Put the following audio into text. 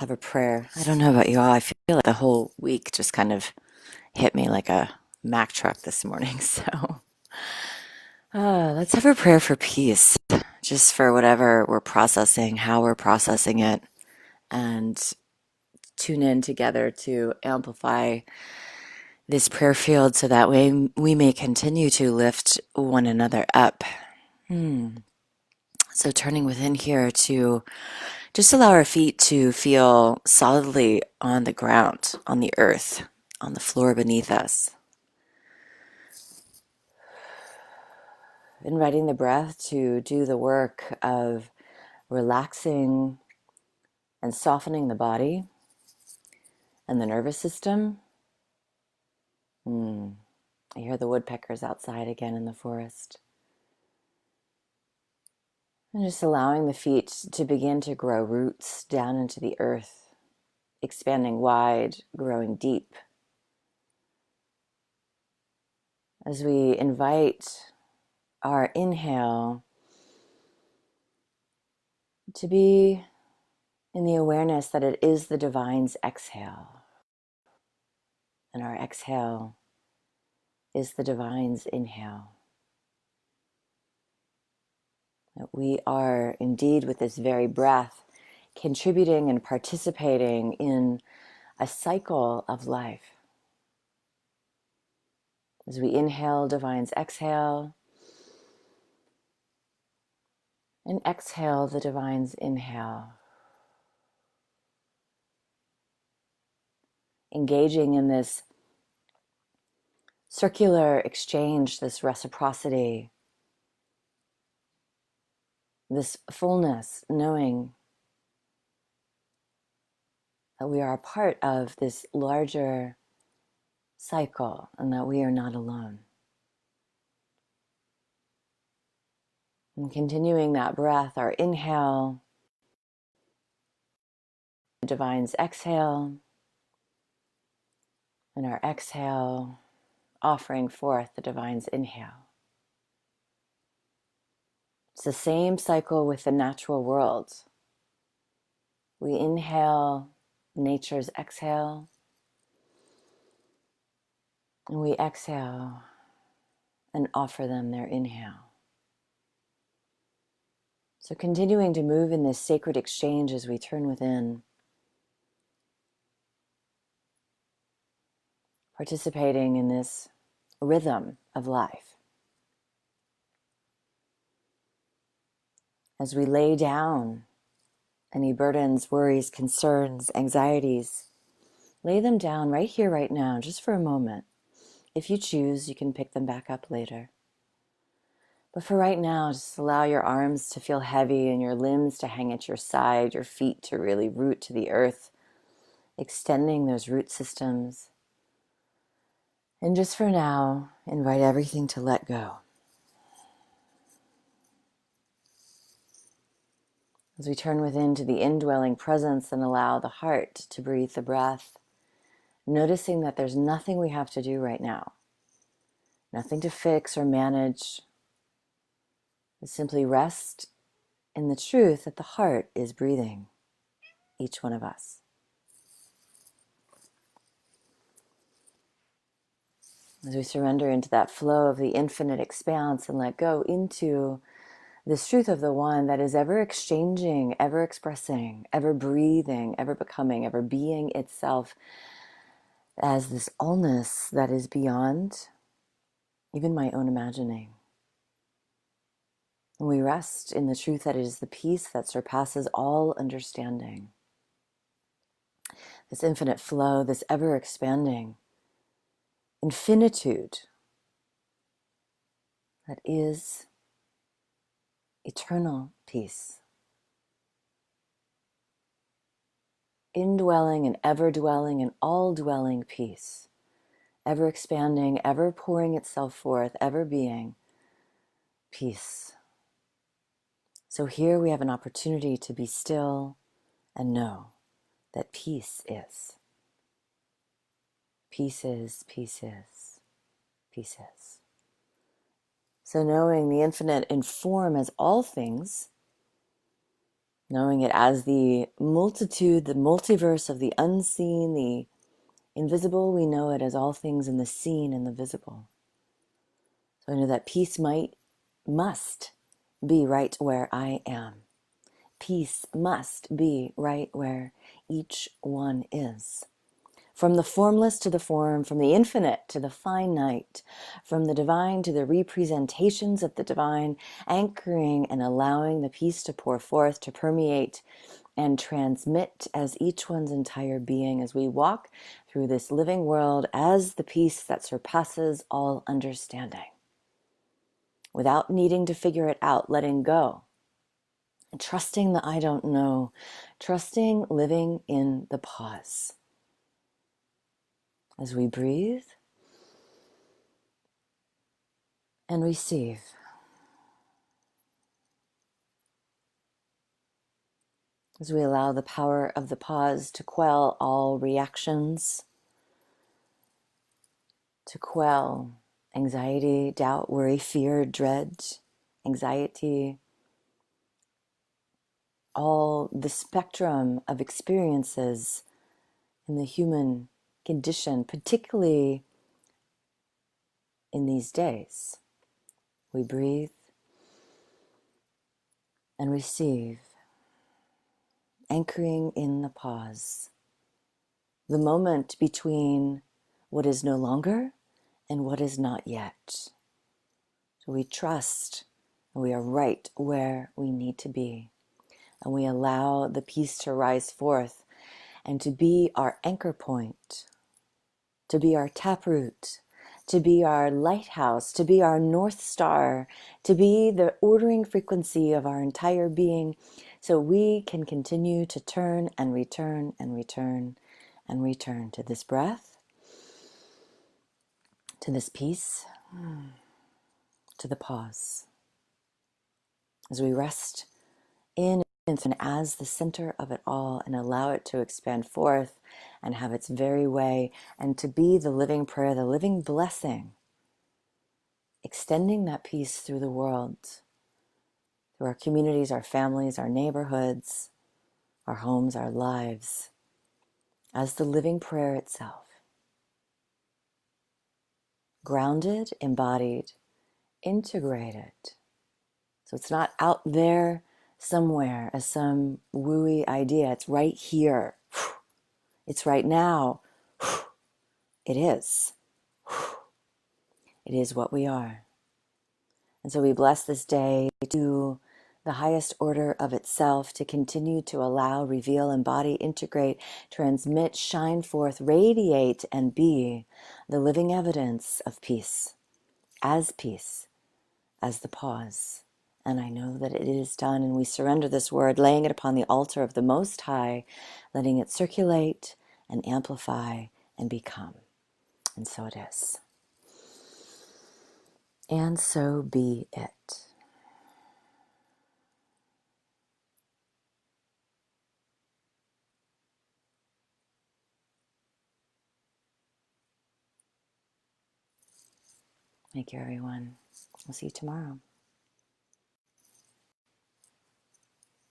have a prayer. I don't know about you all. I feel like the whole week just kind of hit me like a Mack truck this morning. So let's have a prayer for peace, just for whatever we're processing, how we're processing it, and tune in together to amplify this prayer field so that way we may continue to lift one another up. So turning within here to just allow our feet to feel solidly on the ground, on the earth, on the floor beneath us. Inviting the breath to do the work of relaxing and softening the body and the nervous system. I hear the woodpeckers outside again in the forest. And just allowing the feet to begin to grow roots down into the earth, expanding wide, growing deep. As we invite our inhale to be in the awareness that it is the divine's exhale, and our exhale is the divine's inhale. That we are indeed, with this very breath, contributing and participating in a cycle of life. As we inhale divine's exhale, and exhale the divine's inhale. Engaging in this circular exchange, this reciprocity, this fullness, knowing that we are a part of this larger cycle and that we are not alone. And continuing that breath, our inhale, the divine's exhale, and our exhale, offering forth the divine's inhale. It's the same cycle with the natural world. We inhale nature's exhale, and we exhale and offer them their inhale. So continuing to move in this sacred exchange as we turn within, participating in this rhythm of life. As we lay down any burdens, worries, concerns, anxieties, lay them down right here, right now, just for a moment. If you choose, you can pick them back up later. But for right now, just allow your arms to feel heavy and your limbs to hang at your side, your feet to really root to the earth, extending those root systems. And just for now, invite everything to let go. As we turn within to the indwelling presence and allow the heart to breathe the breath, noticing that there's nothing we have to do right now, nothing to fix or manage. Simply rest in the truth that the heart is breathing, each one of us. As we surrender into that flow of the infinite expanse and let go into this truth of the one that is ever exchanging, ever expressing, ever breathing, ever becoming, ever being itself as this allness that is beyond even my own imagining. And we rest in the truth that it is the peace that surpasses all understanding. This infinite flow, this ever expanding infinitude that is eternal peace. Indwelling and ever-dwelling and all-dwelling peace. Ever expanding, ever pouring itself forth, ever being peace. So here we have an opportunity to be still and know that peace is. Peace is, peace is, peace is. So knowing the infinite in form as all things, knowing it as the multitude, the multiverse of the unseen, the invisible. We know it as all things in the seen and the visible. So I know that peace must be right where I am. Peace must be right where each one is. From the formless to the form, from the infinite to the finite, from the divine to the representations of the divine, anchoring and allowing the peace to pour forth, to permeate and transmit as each one's entire being as we walk through this living world as the peace that surpasses all understanding. Without needing to figure it out, letting go, and trusting the I don't know, trusting living in the pause. As we breathe and receive. As we allow the power of the pause to quell all reactions, to quell anxiety, doubt, worry, fear, dread, anxiety, all the spectrum of experiences in the human condition, particularly in these days. We breathe and receive, anchoring in the pause, the moment between what is no longer and what is not yet. So we trust and we are right where we need to be. And we allow the peace to rise forth and to be our anchor point, to be our taproot, to be our lighthouse, to be our North Star, to be the ordering frequency of our entire being, so we can continue to turn and return and return and return to this breath, to this peace, to the pause. As we rest in and as the center of it all and allow it to expand forth and have its very way and to be the living prayer, the living blessing, extending that peace through the world, through our communities, our families, our neighborhoods, our homes, our lives, as the living prayer itself. Grounded, embodied, integrated. So it's not out there somewhere as some wooey idea. It's right here. It's right now. It is. It is what we are. And so we bless this day to the highest order of itself to continue to allow, reveal, embody, integrate, transmit, shine forth, radiate, and be the living evidence of peace, as the pause. And I know that it is done, and we surrender this word, laying it upon the altar of the Most High, letting it circulate and amplify and become. And so it is. And so be it. Thank you, everyone. We'll see you tomorrow.